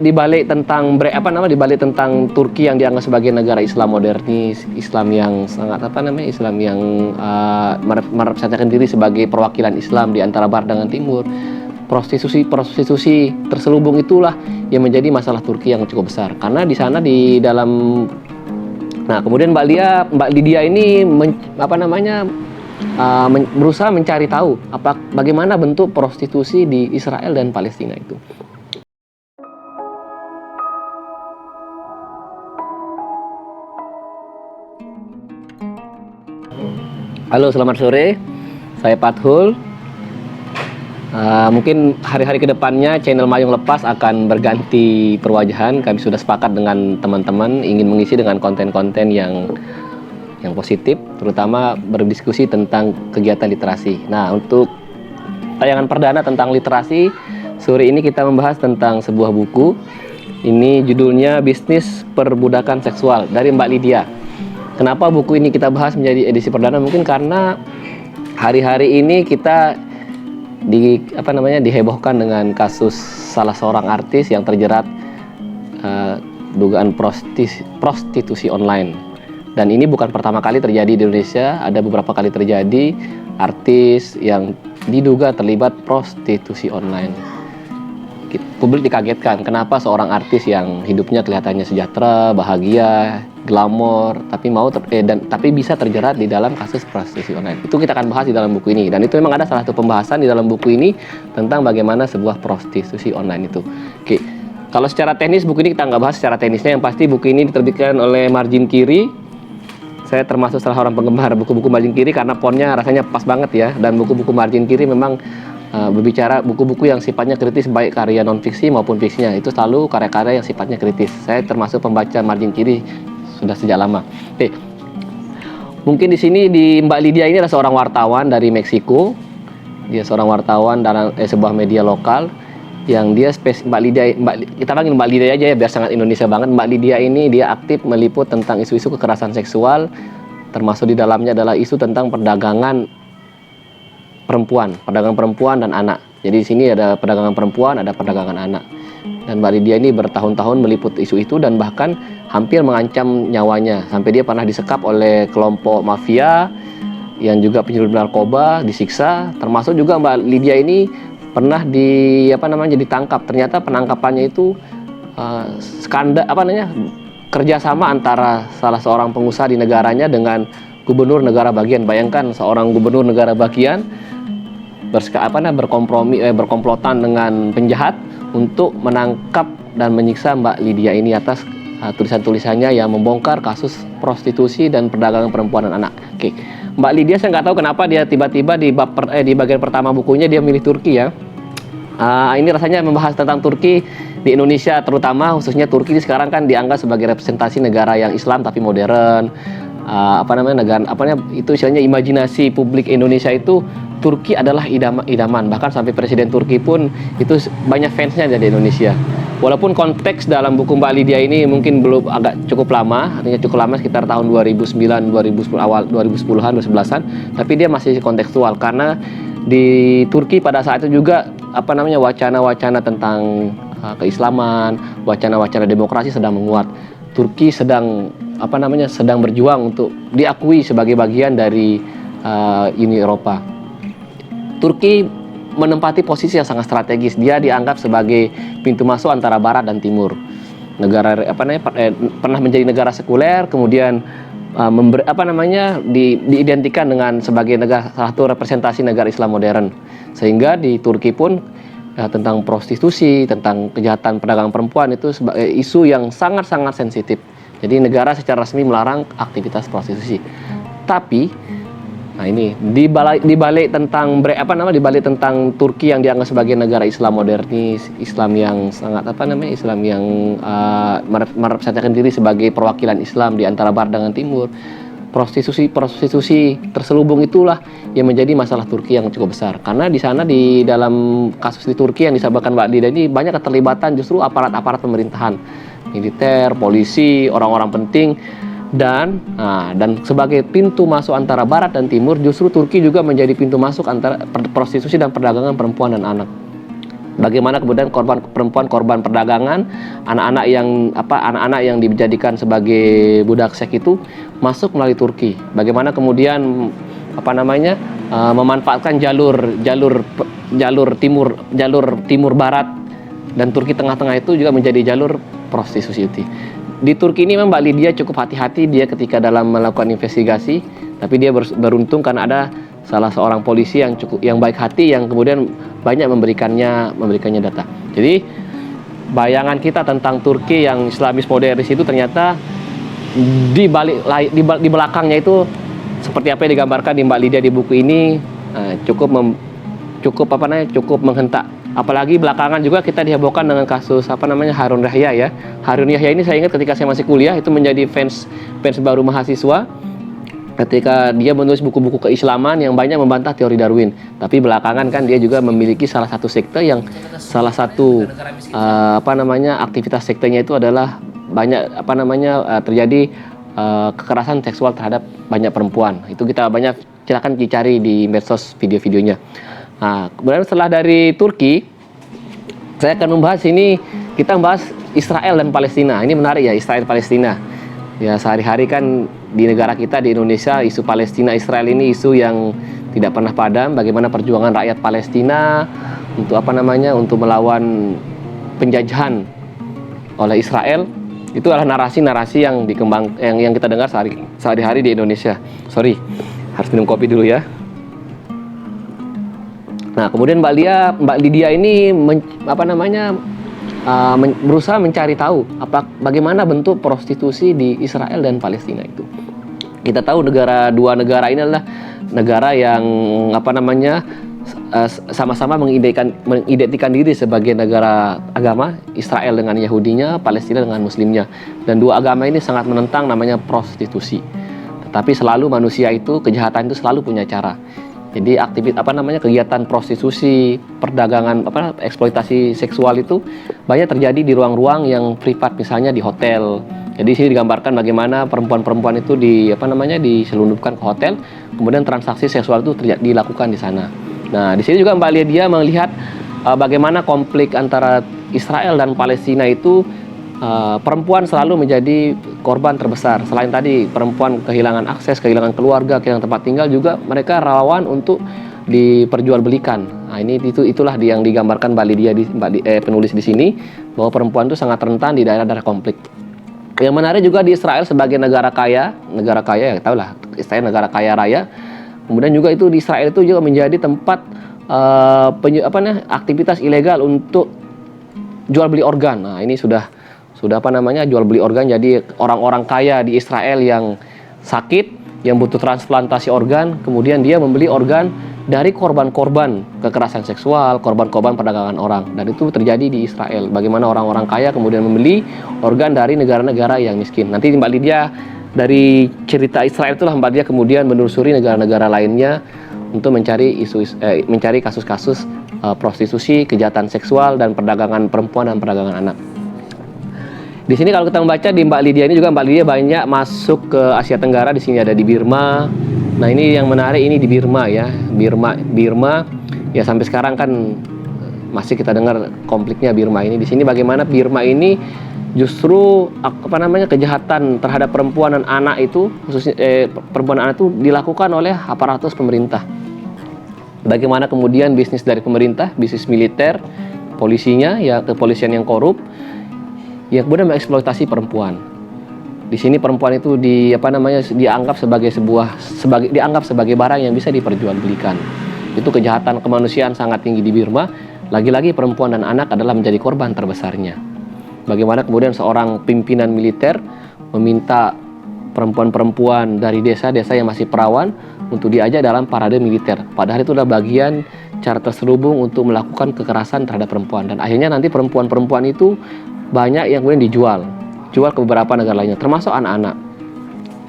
Di balik tentang Turki yang dianggap sebagai negara Islam modernis, Islam yang sangat Islam yang merepresentasikan diri sebagai perwakilan Islam di antara Barat dengan Timur. Prostitusi terselubung itulah yang menjadi masalah Turki yang cukup besar. Karena di sana kemudian Mbak Lydia ini berusaha mencari tahu bagaimana bentuk prostitusi di Israel dan Palestina itu. Halo, selamat sore. Saya Pathul. Mungkin hari-hari kedepannya channel Mayung Lepas akan berganti perwajahan. Kami sudah sepakat dengan teman-teman ingin mengisi dengan konten-konten yang positif, terutama berdiskusi tentang kegiatan literasi. Nah, untuk tayangan perdana tentang literasi, sore ini kita membahas tentang sebuah buku. Ini judulnya Bisnis Perbudakan Seksual dari Mbak Lydia. Kenapa buku ini kita bahas menjadi edisi perdana? Mungkin karena hari-hari ini kita dihebohkan dengan kasus salah seorang artis yang terjerat dugaan prostitusi online. Dan ini bukan pertama kali terjadi di Indonesia, ada beberapa kali terjadi artis yang diduga terlibat prostitusi online. Publik dikagetkan, kenapa seorang artis yang hidupnya kelihatannya sejahtera, bahagia, glamor, tapi bisa terjerat di dalam kasus prostitusi online. Itu kita akan bahas di dalam buku ini, dan itu memang ada salah satu pembahasan di dalam buku ini tentang bagaimana sebuah prostitusi online itu. Oke, kalau secara teknis buku ini kita nggak bahas secara teknisnya. Yang pasti buku ini diterbitkan oleh Margin Kiri. Saya termasuk salah orang penggemar buku-buku Margin Kiri karena fontnya rasanya pas banget ya, dan buku-buku Margin Kiri memang berbicara buku-buku yang sifatnya kritis, baik karya non-fiksi maupun fiksinya. Itu selalu karya-karya yang sifatnya kritis. Saya termasuk pembaca Margin Kiri sudah sejak lama. Oke. Mungkin di sini Mbak Lydia ini adalah seorang wartawan dari Meksiko. Dia seorang wartawan dalam sebuah media lokal yang dia kita panggil Mbak Lydia aja ya biar sangat Indonesia banget. Mbak Lydia ini dia aktif meliput tentang isu-isu kekerasan seksual, termasuk di dalamnya adalah isu tentang perdagangan perempuan dan anak. Jadi di sini ada perdagangan perempuan, ada perdagangan anak. Dan Mbak Lydia ini bertahun-tahun meliput isu itu dan bahkan hampir mengancam nyawanya. Sampai dia pernah disekap oleh kelompok mafia yang juga penyelundup narkoba, disiksa. Termasuk juga Mbak Lydia ini pernah ditangkap. Ternyata penangkapannya itu kerjasama antara salah seorang pengusaha di negaranya dengan gubernur negara bagian. Bayangkan seorang gubernur negara bagian berkomplotan dengan penjahat untuk menangkap dan menyiksa Mbak Lydia ini atas tulisan-tulisannya yang membongkar kasus prostitusi dan perdagangan perempuan dan anak. Oke, Mbak Lydia saya nggak tahu kenapa dia tiba-tiba di bagian pertama bukunya dia milih Turki ya. Ini rasanya membahas tentang Turki di Indonesia, terutama khususnya Turki ini sekarang kan dianggap sebagai representasi negara yang Islam tapi modern. Istilahnya imajinasi publik Indonesia itu Turki adalah idaman, bahkan sampai Presiden Turki pun itu banyak fansnya dari Indonesia. Walaupun konteks dalam buku Mbak Lydia ini mungkin belum cukup lama, artinya cukup lama sekitar tahun 2009, 2010 awal 2010-an, 2011-an, tapi dia masih kontekstual karena di Turki pada saat itu juga wacana-wacana tentang keislaman, wacana-wacana demokrasi sedang menguat. Turki sedang berjuang untuk diakui sebagai bagian dari Uni Eropa. Turki menempati posisi yang sangat strategis. Dia dianggap sebagai pintu masuk antara Barat dan Timur. Pernah menjadi negara sekuler, kemudian diidentikan dengan sebagai salah satu representasi negara Islam modern. Sehingga di Turki pun tentang prostitusi, tentang kejahatan perdagangan perempuan itu sebagai isu yang sangat-sangat sensitif. Jadi negara secara resmi melarang aktivitas prostitusi. Tapi di balik tentang Turki yang dianggap sebagai negara Islam modernis, Islam yang sangat Islam yang merepresentasikan diri sebagai perwakilan Islam di antara Barat dengan Timur. Prostitusi terselubung itulah yang menjadi masalah Turki yang cukup besar. Karena di sana di dalam kasus di Turki yang disampaikan Mbak Lydia ini banyak keterlibatan justru aparat-aparat pemerintahan, militer, polisi, orang-orang penting. Dan sebagai pintu masuk antara Barat dan Timur, justru Turki juga menjadi pintu masuk antara prostitusi dan perdagangan perempuan dan anak. Bagaimana kemudian korban perempuan korban perdagangan, anak-anak yang dijadikan sebagai budak seks itu masuk melalui Turki. Bagaimana kemudian memanfaatkan jalur timur barat dan Turki tengah-tengah itu juga menjadi jalur prostitusi. Di Turki ini memang Mbak Lydia cukup hati-hati dia ketika dalam melakukan investigasi, tapi dia beruntung karena ada salah seorang polisi yang baik hati yang kemudian banyak memberikannya data. Jadi bayangan kita tentang Turki yang Islamis modernis itu ternyata di belakangnya itu seperti apa yang digambarkan di Mbak Lydia di buku ini cukup menghentak. Apalagi belakangan juga kita dihebohkan dengan kasus Harun Yahya ya. Harun Yahya ini saya ingat ketika saya masih kuliah itu menjadi fans baru mahasiswa ketika dia menulis buku-buku keislaman yang banyak membantah teori Darwin. Tapi belakangan kan dia juga memiliki salah satu sekte yang aktivitas sektenya itu adalah terjadi kekerasan seksual terhadap banyak perempuan. Itu kita silakan dicari di medsos video-videonya. Nah, kemudian setelah dari Turki, saya akan kita membahas Israel dan Palestina. Ini menarik ya, Israel Palestina. Ya, sehari-hari kan di negara kita di Indonesia isu Palestina Israel ini isu yang tidak pernah padam. Bagaimana perjuangan rakyat Palestina untuk melawan penjajahan oleh Israel. Itu adalah narasi-narasi yang kita dengar sehari-hari di Indonesia. Sorry, harus minum kopi dulu ya. Nah, kemudian Mbak Lydia ini berusaha mencari tahu bagaimana bentuk prostitusi di Israel dan Palestina itu. Kita tahu dua negara ini adalah negara yang sama-sama mengidentikan diri sebagai negara agama, Israel dengan Yahudinya, Palestina dengan Muslimnya. Dan dua agama ini sangat menentang namanya prostitusi. Tetapi selalu manusia itu, kejahatan itu selalu punya cara. Jadi kegiatan prostitusi, perdagangan, eksploitasi seksual itu banyak terjadi di ruang-ruang yang privat, misalnya di hotel. Jadi sini digambarkan bagaimana perempuan-perempuan itu diselundupkan ke hotel, kemudian transaksi seksual itu dilakukan di sana. Nah, di sini juga Mbak Lydia melihat bagaimana konflik antara Israel dan Palestina itu perempuan selalu menjadi korban terbesar. Selain tadi perempuan kehilangan akses, kehilangan keluarga, kehilangan tempat tinggal, juga mereka rawan untuk diperjualbelikan. Nah, itulah yang digambarkan Mbak Lydia penulis di sini, bahwa perempuan itu sangat rentan di daerah-daerah konflik. Yang menarik juga di Israel sebagai negara kaya ya tahulah Israel negara kaya raya. Kemudian juga itu di Israel itu juga menjadi tempat aktivitas ilegal untuk jual beli organ. Nah, ini sudah jual beli organ. Jadi orang-orang kaya di Israel yang sakit, yang butuh transplantasi organ, kemudian dia membeli organ dari korban-korban kekerasan seksual, korban-korban perdagangan orang. Dan itu terjadi di Israel. Bagaimana orang-orang kaya kemudian membeli organ dari negara-negara yang miskin. Nanti Mbak Lydia dari cerita Israel itulah Mbak Lydia kemudian menelusuri negara-negara lainnya untuk mencari kasus-kasus prostitusi, kejahatan seksual, dan perdagangan perempuan dan perdagangan anak. Di sini kalau kita membaca di Mbak Lydia ini juga Mbak Lydia banyak masuk ke Asia Tenggara. Di sini ada di Birma. Nah, ini yang menarik ini di Birma ya. Birma ya sampai sekarang kan masih kita dengar konfliknya Birma ini. Di sini bagaimana Birma ini justru kejahatan terhadap perempuan dan anak itu khususnya perempuan dan anak itu dilakukan oleh aparatus pemerintah. Bagaimana kemudian bisnis dari pemerintah, bisnis militer, polisinya ya kepolisian yang korup yang kemudian mengeksploitasi perempuan. Di sini perempuan itu dianggap sebagai barang yang bisa diperjualbelikan. Itu kejahatan kemanusiaan sangat tinggi di Birma. Lagi-lagi perempuan dan anak adalah menjadi korban terbesarnya. Bagaimana kemudian seorang pimpinan militer meminta perempuan-perempuan dari desa-desa yang masih perawan untuk diajak dalam parade militer. Padahal itu adalah bagian cara terselubung untuk melakukan kekerasan terhadap perempuan. Dan akhirnya nanti perempuan-perempuan itu banyak yang kemudian dijual ke beberapa negara lainnya, termasuk anak-anak.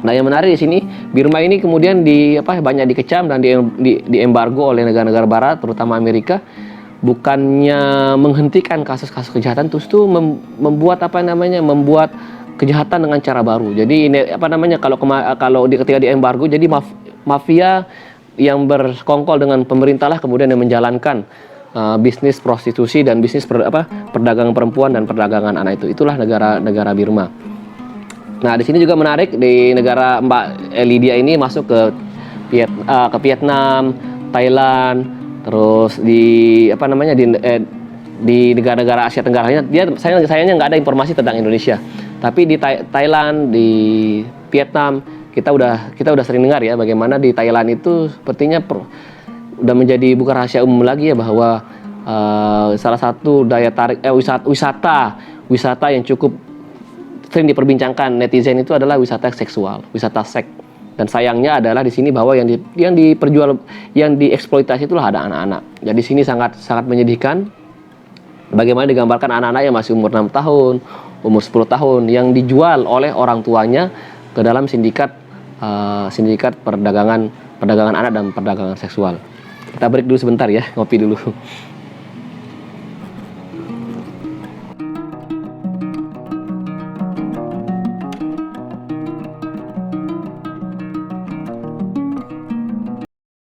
Nah, yang menarik di sini, Birma ini kemudian banyak dikecam dan diembargo oleh negara-negara Barat, terutama Amerika. Bukannya menghentikan kasus-kasus kejahatan, justru membuat kejahatan dengan cara baru. Jadi ketika diembargo, jadi mafia yang bersekongkol dengan pemerintah lah kemudian yang menjalankan bisnis prostitusi dan bisnis perdagangan perempuan dan perdagangan anak itu. Itulah negara Birma. Nah, di sini juga menarik, di negara Mbak Lydia ini masuk ke Vietnam, Thailand, terus di di negara-negara Asia Tenggara lainnya. Sayangnya nggak ada informasi tentang Indonesia. Tapi di Thailand, di Vietnam, kita udah sering dengar ya bagaimana di Thailand itu sepertinya udah menjadi bukan rahasia umum lagi ya bahwa salah satu daya tarik wisata yang cukup sering diperbincangkan netizen itu adalah wisata seksual, wisata seks. Dan sayangnya adalah di sini bahwa yang dieksploitasi itulah ada anak-anak. Jadi di sini sangat menyedihkan bagaimana digambarkan anak-anak yang masih umur 6 tahun, umur 10 tahun yang dijual oleh orang tuanya ke dalam sindikat perdagangan anak dan perdagangan seksual. Kita break dulu sebentar ya, ngopi dulu.